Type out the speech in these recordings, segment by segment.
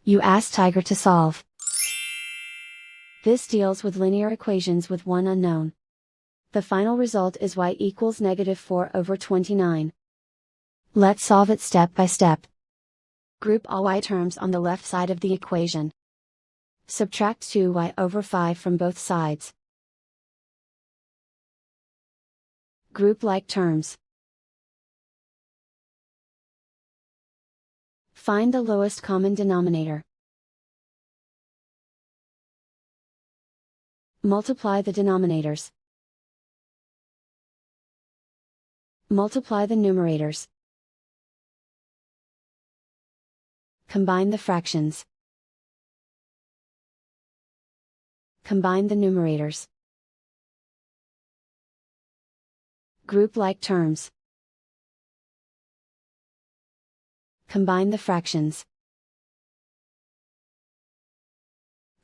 You ask Tiger to solve. This deals with linear equations with one unknown. The final result is y equals -4/29. Let's solve it step by step. Group all y terms on the left side of the equation. Subtract 2y/5 from both sides. Group like terms. Find the lowest common denominator. Multiply the denominators. Multiply the numerators. Combine the fractions. Combine the numerators. Group like terms. Combine the fractions.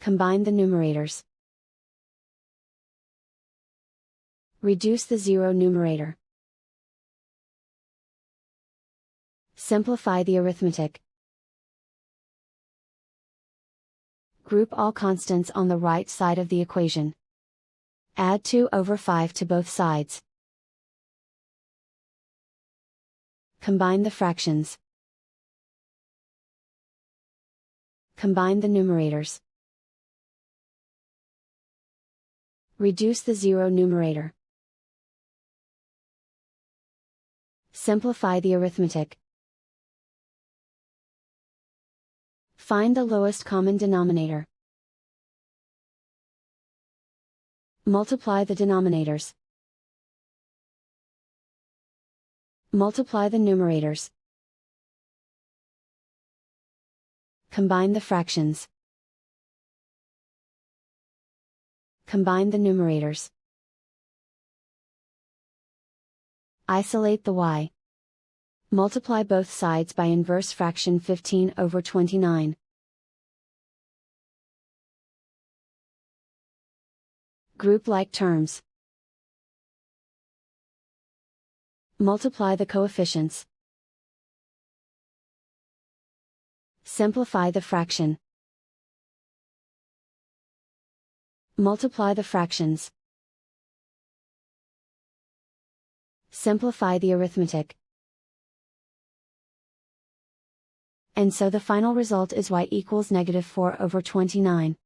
Combine the numerators. Reduce the zero numerator. Simplify the arithmetic. Group all constants on the right side of the equation. Add 2/5 to both sides. Combine the fractions. Combine the numerators. Reduce the zero numerator. Simplify the arithmetic. Find the lowest common denominator. Multiply the denominators. Multiply the numerators. Combine the fractions. Combine the numerators. Isolate the y. Multiply both sides by inverse fraction 15/29. Group like terms. Multiply the coefficients. Simplify the fraction. Multiply the fractions. Simplify the arithmetic. And so the final result is y equals -4/29.